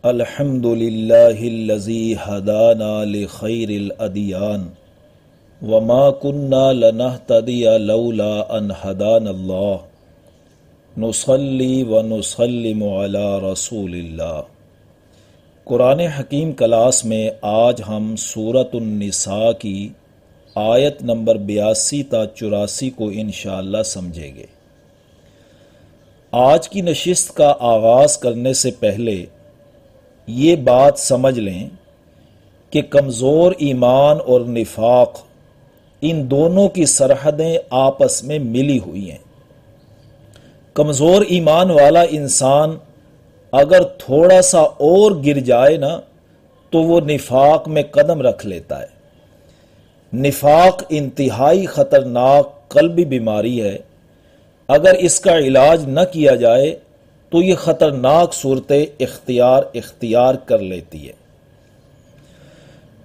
الحمد للہ الذی ہدانا لخیر الادیان وما کنا لنہتدی لولا ان ہدانا اللہ نصلی ونسلم علی رسول اللہ۔ قرآن حکیم کلاس میں آج ہم سورۃ النساء کی آیت نمبر 82 تا 84 کو انشاءاللہ سمجھیں گے۔ آج کی نشست کا آغاز کرنے سے پہلے یہ بات سمجھ لیں کہ کمزور ایمان اور نفاق ان دونوں کی سرحدیں آپس میں ملی ہوئی ہیں۔ کمزور ایمان والا انسان اگر تھوڑا سا اور گر جائے نا تو وہ نفاق میں قدم رکھ لیتا ہے۔ نفاق انتہائی خطرناک قلبی بیماری ہے۔ اگر اس کا علاج نہ کیا جائے تو یہ خطرناک صورتیں اختیار کر لیتی ہے۔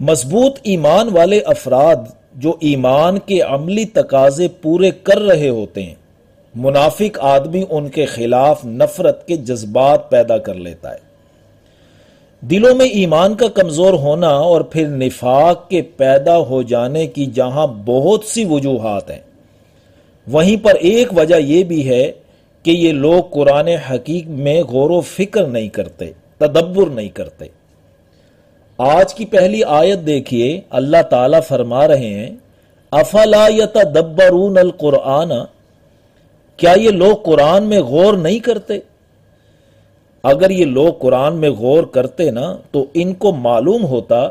مضبوط ایمان والے افراد جو ایمان کے عملی تقاضے پورے کر رہے ہوتے ہیں، منافق آدمی ان کے خلاف نفرت کے جذبات پیدا کر لیتا ہے۔ دلوں میں ایمان کا کمزور ہونا اور پھر نفاق کے پیدا ہو جانے کی جہاں بہت سی وجوہات ہیں، وہیں پر ایک وجہ یہ بھی ہے کہ یہ لوگ قرآن حکیم میں غور و فکر نہیں کرتے، تدبر نہیں کرتے۔ آج کی پہلی آیت دیکھیے، اللہ تعالیٰ فرما رہے ہیں افلا یتدبرون القرآن، کیا یہ لوگ قرآن میں غور نہیں کرتے؟ اگر یہ لوگ قرآن میں غور کرتے نا تو ان کو معلوم ہوتا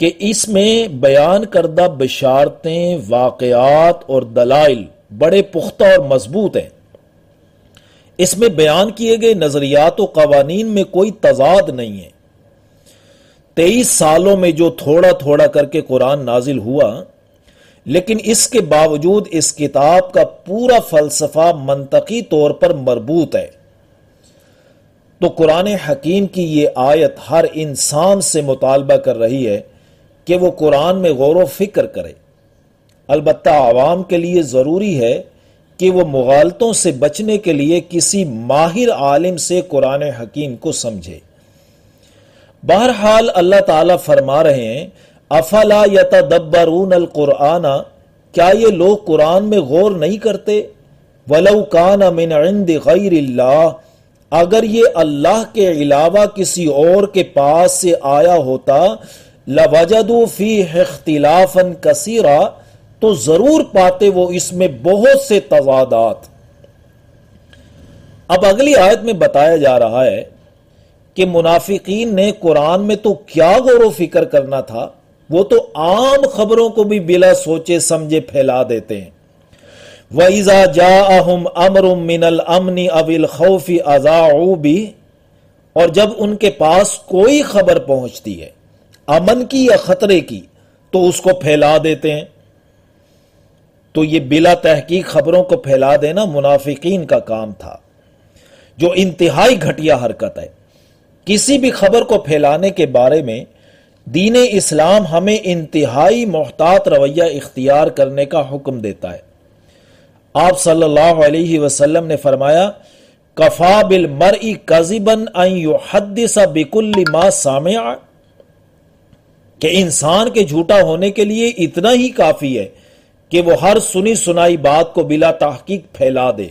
کہ اس میں بیان کردہ بشارتیں، واقعات اور دلائل بڑے پختہ اور مضبوط ہیں۔ اس میں بیان کیے گئے نظریات و قوانین میں کوئی تضاد نہیں ہے۔ 23 سالوں میں جو تھوڑا تھوڑا کر کے قرآن نازل ہوا، لیکن اس کے باوجود اس کتاب کا پورا فلسفہ منطقی طور پر مربوط ہے۔ تو قرآن حکیم کی یہ آیت ہر انسان سے مطالبہ کر رہی ہے کہ وہ قرآن میں غور و فکر کرے۔ البتہ عوام کے لیے ضروری ہے کہ وہ مغالطوں سے بچنے کے لیے کسی ماہر عالم سے قرآن حکیم کو سمجھے۔ بہرحال اللہ تعالیٰ فرما رہے ہیں افلا یتدبرون القرآن، کیا یہ لوگ قرآن میں غور نہیں کرتے؟ ولو کان من عند غیر اللہ، اگر یہ اللہ کے علاوہ کسی اور کے پاس سے آیا ہوتا لوجدوا فیہ اختلافا کثیرا، تو ضرور پاتے وہ اس میں بہت سے تضادات۔ اب اگلی آیت میں بتایا جا رہا ہے کہ منافقین نے قرآن میں تو کیا غور و فکر کرنا تھا، وہ تو عام خبروں کو بھی بلا سوچے سمجھے پھیلا دیتے ہیں۔ وَإِذَا جَاءَهُمْ أَمْرٌ مِّنَ الْأَمْنِ أَوِ الْخَوْفِ أَذَاعُوا بِهِ، اور جب ان کے پاس کوئی خبر پہنچتی ہے امن کی یا خطرے کی تو اس کو پھیلا دیتے ہیں۔ تو یہ بلا تحقیق خبروں کو پھیلا دینا منافقین کا کام تھا، جو انتہائی گھٹیا حرکت ہے۔ کسی بھی خبر کو پھیلانے کے بارے میں دین اسلام ہمیں انتہائی محتاط رویہ اختیار کرنے کا حکم دیتا ہے۔ آپ صلی اللہ علیہ وسلم نے فرمایا کفا بالمرء کذبا ان یحدث بکل ما سامع، کہ انسان کے جھوٹا ہونے کے لیے اتنا ہی کافی ہے کہ وہ ہر سنی سنائی بات کو بلا تحقیق پھیلا دے۔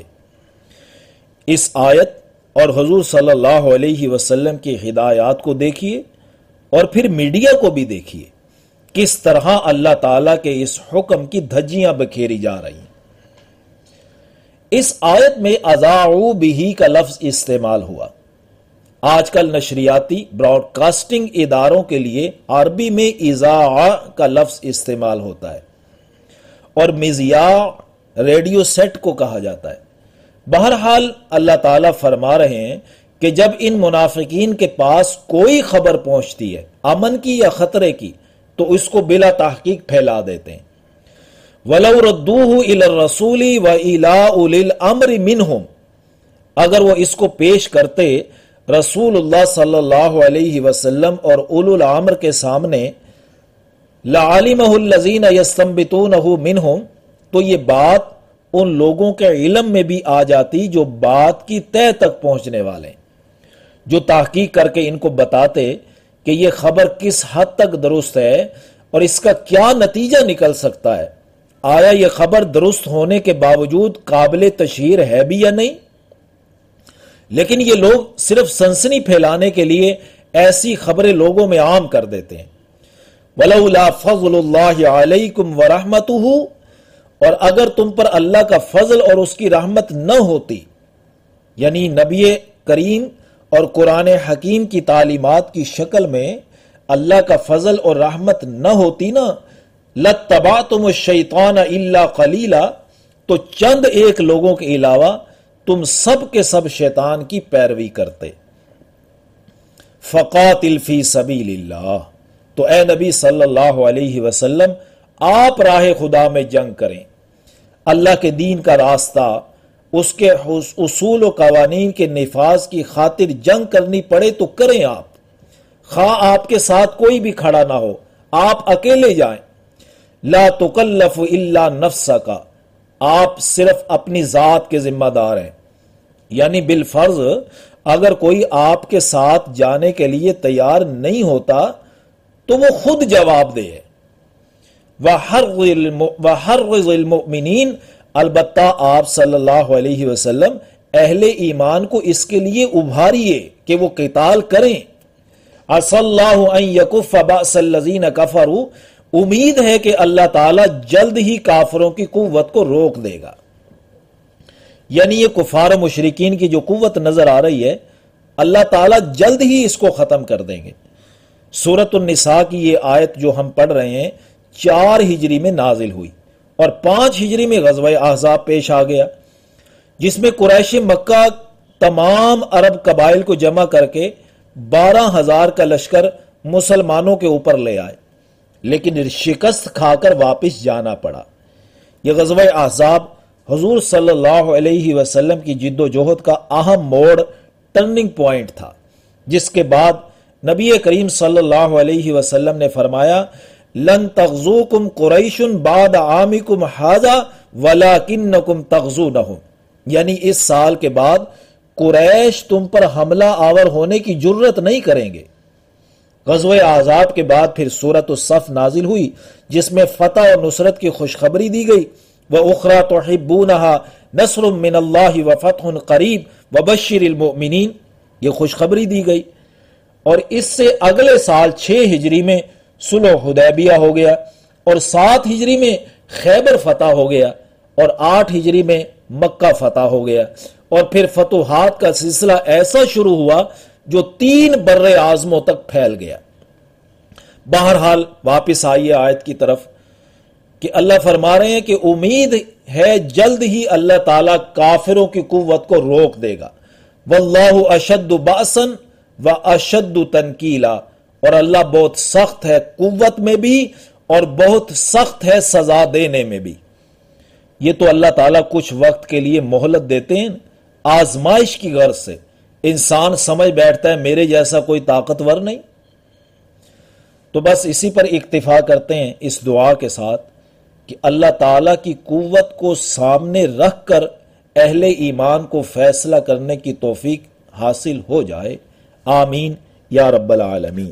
اس آیت اور حضور صلی اللہ علیہ وسلم کی ہدایات کو دیکھیے اور پھر میڈیا کو بھی دیکھیے، کس طرح اللہ تعالیٰ کے اس حکم کی دھجیاں بکھیری جا رہی ہیں۔ اس آیت میں اذاعوا بہ کا لفظ استعمال ہوا۔ آج کل نشریاتی براڈ کاسٹنگ اداروں کے لیے عربی میں اذاعہ کا لفظ استعمال ہوتا ہے، اور مذیاع ریڈیو سیٹ کو کہا جاتا ہے۔ بہرحال اللہ تعالیٰ فرما رہے ہیں کہ جب ان منافقین کے پاس کوئی خبر پہنچتی ہے امن کی یا خطرے کی تو اس کو بلا تحقیق پھیلا دیتے ہیں۔ وَلَوْ رَدُّوهُ إِلَى الرَّسُولِ وَإِلَىٰ أُولِي الْأَمْرِ مِنْهُمْ، اگر وہ اس کو پیش کرتے رسول اللہ صلی اللہ علیہ وسلم اور اولو الامر کے سامنے، لَعَلِمَهُ الَّذِينَ يَسْتَنبِطُونَهُ مِنْهُمْ، تو یہ بات ان لوگوں کے علم میں بھی آ جاتی جو بات کی تہ تک پہنچنے والے ہیں، جو تحقیق کر کے ان کو بتاتے کہ یہ خبر کس حد تک درست ہے اور اس کا کیا نتیجہ نکل سکتا ہے، آیا یہ خبر درست ہونے کے باوجود قابل تشہیر ہے بھی یا نہیں۔ لیکن یہ لوگ صرف سنسنی پھیلانے کے لیے ایسی خبریں لوگوں میں عام کر دیتے ہیں۔ وَلَوْلَا فَضْلُ اللَّهِ عَلَيْكُمْ وَرَحْمَتُهُ، اور اگر تم پر اللہ کا فضل اور اس کی رحمت نہ ہوتی، یعنی نبی کریم اور قرآن حکیم کی تعلیمات کی شکل میں اللہ کا فضل اور رحمت نہ ہوتی نا، لَاتَّبَعْتُمُ الشَّيْطَانَ إِلَّا قَلِيلًا، تو چند ایک لوگوں کے علاوہ تم سب کے سب شیطان کی پیروی کرتے۔ فَقَاتِلْ فِي سَبِيلِ اللَّهِ، تو اے نبی صلی اللہ علیہ وسلم آپ راہ خدا میں جنگ کریں۔ اللہ کے دین کا راستہ، اس کے اصول و قوانین کے نفاذ کی خاطر جنگ کرنی پڑے تو کریں آپ، خواہ آپ کے ساتھ کوئی بھی کھڑا نہ ہو، آپ اکیلے جائیں۔ لا تکلف الا نفسک، آپ صرف اپنی ذات کے ذمہ دار ہیں، یعنی بالفرض اگر کوئی آپ کے ساتھ جانے کے لیے تیار نہیں ہوتا تو وہ خود جواب دے۔ وَحَرِّضِ الْمُؤْمِنِينَ، البتہ آپ صلی اللہ علیہ وسلم اہل ایمان کو اس کے لیے ابھاریے کہ وہ قتال کریں۔ عَسَى اللَّهُ أَن يَكُفَّ بَأْسَ الَّذِينَ كَفَرُوا، امید ہے کہ اللہ تعالیٰ جلد ہی کافروں کی قوت کو روک دے گا۔ یعنی یہ کفار و مشرکین کی جو قوت نظر آ رہی ہے، اللہ تعالیٰ جلد ہی اس کو ختم کر دیں گے۔ سورۃ النساء کی یہ آیت جو ہم پڑھ رہے ہیں 4 ہجری میں نازل ہوئی اور 5 ہجری میں غزوہ احزاب پیش آ گیا، جس میں قریش مکہ تمام عرب قبائل کو جمع کر کے 12,000 کا لشکر مسلمانوں کے اوپر لے آئے، لیکن شکست کھا کر واپس جانا پڑا۔ یہ غزوہ احزاب حضور صلی اللہ علیہ وسلم کی جد و جہد کا اہم موڑ، ٹرننگ پوائنٹ تھا، جس کے بعد نبی کریم صلی اللہ علیہ وسلم نے فرمایا لن تغزوکم قریش بعد عامکم ھذا ولکنکم تغزونہم، یعنی اس سال کے بعد قریش تم پر حملہ آور ہونے کی جرت نہیں کریں گے۔ غزوہ احزاب کے بعد پھر سورۃ الصف نازل ہوئی، جس میں فتح اور نصرت کی خوشخبری دی گئی۔ وَأُخْرَى تُحِبُّونَهَا نَصْرٌ مِّنَ اللَّهِ وَفَتْحٌ قَرِيبٌ وَبَشِّرِ الْمُؤْمِنِينَ، یہ خوشخبری دی گئی۔ اور اس سے اگلے سال 6 ہجری میں صلح حدیبیہ ہو گیا، اور 7 ہجری میں خیبر فتح ہو گیا، اور 8 ہجری میں مکہ فتح ہو گیا، اور پھر فتوحات کا سلسلہ ایسا شروع ہوا جو 3 بر اعظموں تک پھیل گیا۔ بہرحال واپس آئیے آیت کی طرف کہ اللہ فرما رہے ہیں کہ امید ہے جلد ہی اللہ تعالیٰ کافروں کی قوت کو روک دے گا۔ واللہ اشد بأسا واشد تنکیلا، اور اللہ بہت سخت ہے قوت میں بھی اور بہت سخت ہے سزا دینے میں بھی۔ یہ تو اللہ تعالیٰ کچھ وقت کے لیے مہلت دیتے ہیں آزمائش کی غرض سے، انسان سمجھ بیٹھتا ہے میرے جیسا کوئی طاقتور نہیں۔ تو بس اسی پر اکتفا کرتے ہیں اس دعا کے ساتھ کہ اللہ تعالیٰ کی قوت کو سامنے رکھ کر اہل ایمان کو فیصلہ کرنے کی توفیق حاصل ہو جائے۔ آمین یا رب العالمین۔